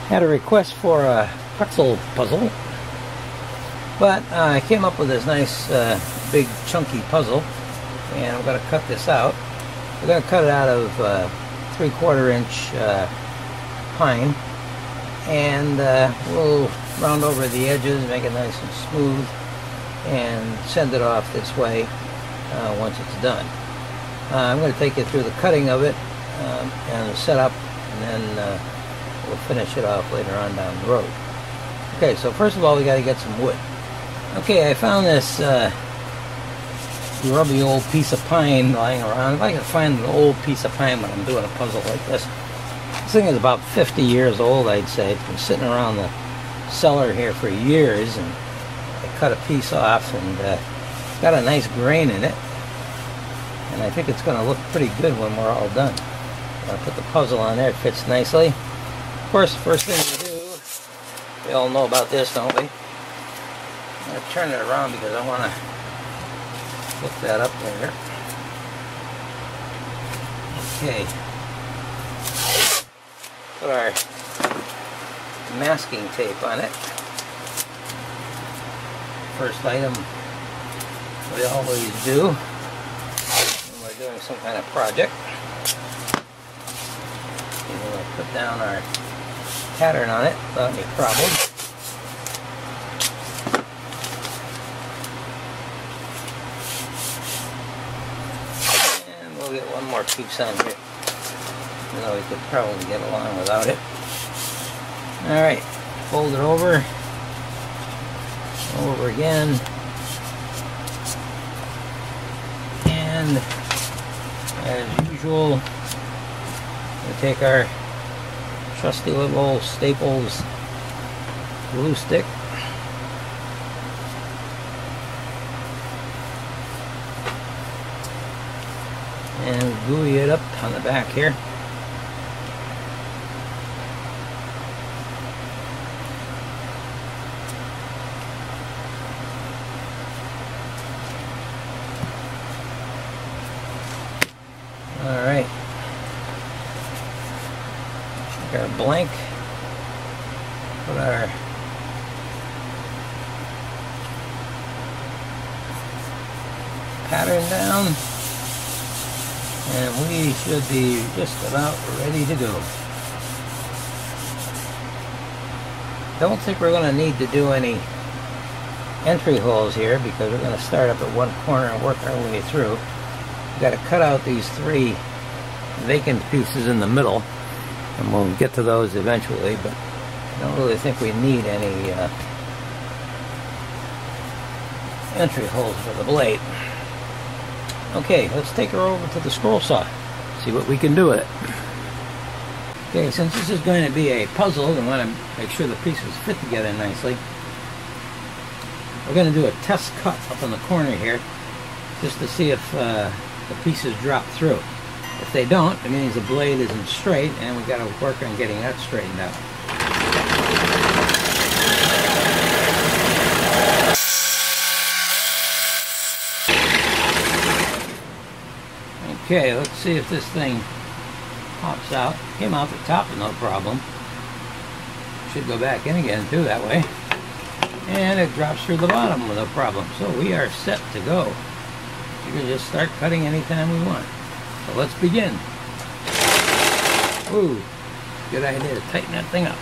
Had a request for a pretzel puzzle, but I came up with this nice big chunky puzzle, and I'm going to cut this out. We're going to cut it out of 3/4 inch pine, and we'll round over the edges, make it nice and smooth, and send it off this way once it's done. I'm going to take you through the cutting of it and the setup, and then we'll finish it off later on down the road. Okay, so first of all, we got to get some wood. Okay, I found this grubby old piece of pine lying around. If I can find an old piece of pine when I'm doing a puzzle like this. This thing is about 50 years old, I'd say. It's been sitting around the cellar here for years, and I cut a piece off, and it's got a nice grain in it, and I think it's going to look pretty good when we're all done. I'll put the puzzle on there. It fits nicely. Of course, the first thing we do, we all know about this, don't we? I'm going to turn it around because I want to hook that up there. Okay. Put our masking tape on it. First item we always do when we're doing some kind of project. And we'll put down our pattern on it without any problem. And we'll get one more piece on here. You know, we could probably get along without it. Alright, fold it over again, and as usual, we take our trusty little old Staples glue stick, and gooey it up on the back here. Alright, take our blank, put our pattern down, and we should be just about ready to go. Don't think we're going to need to do any entry holes here because we're going to start up at one corner and work our way through. We've got to cut out these 3 vacant pieces in the middle, and we'll get to those eventually, but I don't really think we need any entry holes for the blade. Okay, let's take her over to the scroll saw, see what we can do with it. Okay, since this is going to be a puzzle, we want to make sure the pieces fit together nicely. We're going to do a test cut up in the corner here, just to see if the pieces drop through. If they don't, it means the blade isn't straight, and we've got to work on getting that straightened out. Okay, let's see if this thing pops out. Came out the top with no problem. Should go back in again too that way. And it drops through the bottom with no problem. So we are set to go. We can just start cutting anytime we want. So let's begin. Ooh, good idea to tighten that thing up.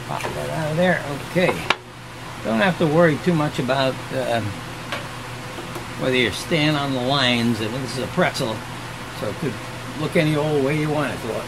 Pop that out of there. Okay. Don't have to worry too much about whether you're staying on the lines. I mean, this is a pretzel, so it could look any old way you want it to look.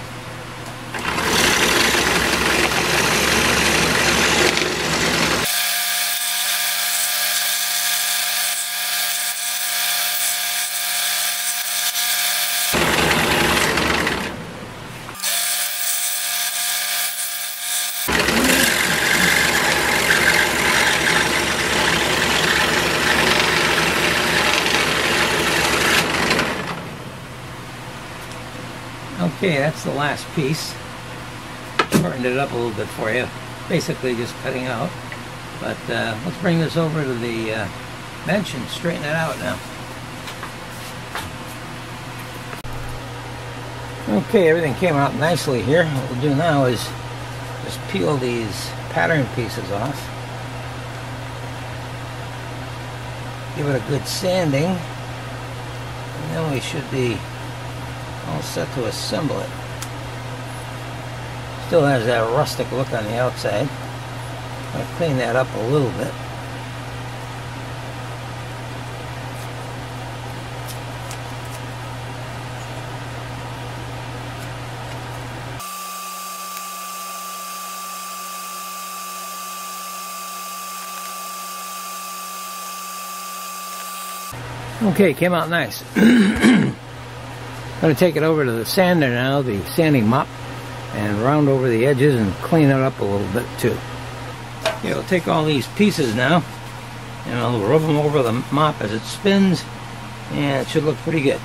Okay, that's the last piece. Shortened it up a little bit for you. Basically just cutting out. But let's bring this over to the bench and straighten it out now. Okay, everything came out nicely here. What we'll do now is just peel these pattern pieces off. Give it a good sanding, and then we should be all set to assemble it. Still has that rustic look on the outside. I'll clean that up a little bit. Okay, came out nice. I'm going to take it over to the sander now, the sanding mop, and round over the edges and clean it up a little bit too. Okay, I'll take all these pieces now and I'll rub them over the mop as it spins, and it should look pretty good.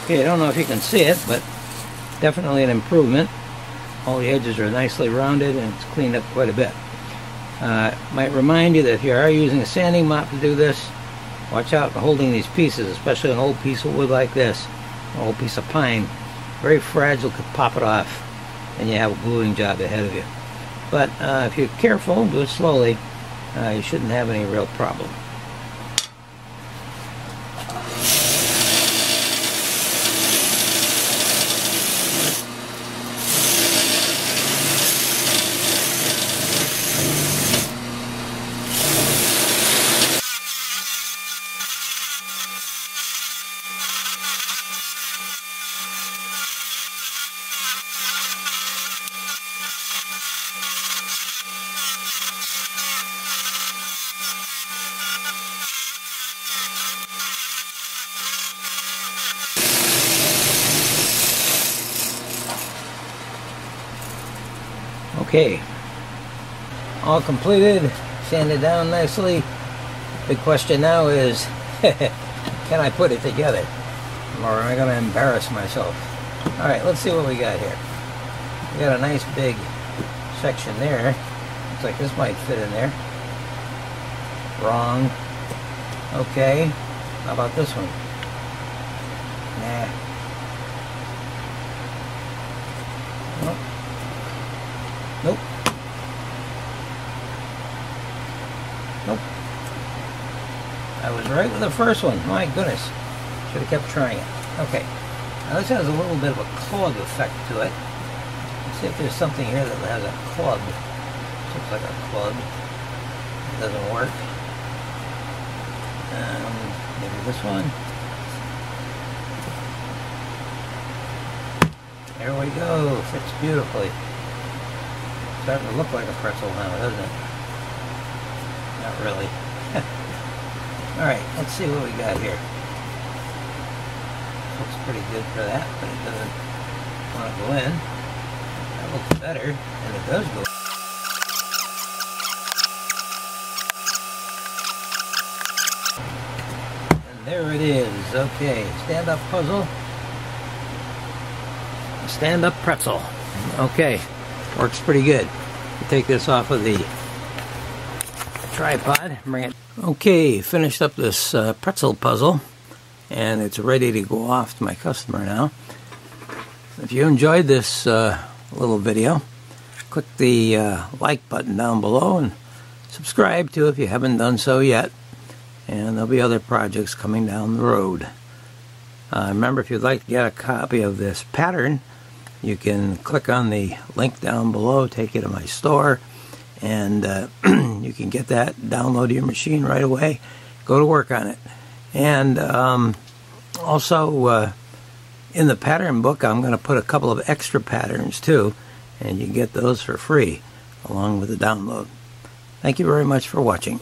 Okay, I don't know if you can see it, but definitely an improvement. All the edges are nicely rounded and it's cleaned up quite a bit. Might remind you that if you are using a sanding mop to do this, watch out for holding these pieces, especially an old piece of wood like this, an old piece of pine. Very fragile, could pop it off, and you have a gluing job ahead of you. But if you're careful, do it slowly, you shouldn't have any real problem. Okay, all completed, sanded down nicely. Big question now is, can I put it together? Or am I going to embarrass myself? Alright, let's see what we got here. We got a nice big section there. Looks like this might fit in there. Wrong. Okay, how about this one? Nah. Nope. Nope. Nope. I was right with the first one. My goodness. Should have kept trying it. Okay. Now this has a little bit of a clog effect to it. Let's see if there's something here that has a clog. This looks like a clog. It doesn't work. Maybe this one. There we go. Fits beautifully. Starting to look like a pretzel now, doesn't it? Not really. Alright, let's see what we got here. Looks pretty good for that, but it doesn't want to go in. That looks better, and it does go. And there it is. Okay, stand-up puzzle. Stand-up pretzel. Okay. Works pretty good. Take this off of the tripod. Bring it. Okay, finished up this pretzel puzzle, and it's ready to go off to my customer now. If you enjoyed this little video, click the like button down below and subscribe to if you haven't done so yet. And there'll be other projects coming down the road. Remember, if you'd like to get a copy of this pattern, you can click on the link down below, take you to my store, and you can get that, download to your machine right away, go to work on it. And also, in the pattern book, I'm going to put a couple of extra patterns too, and you can get those for free along with the download. Thank you very much for watching.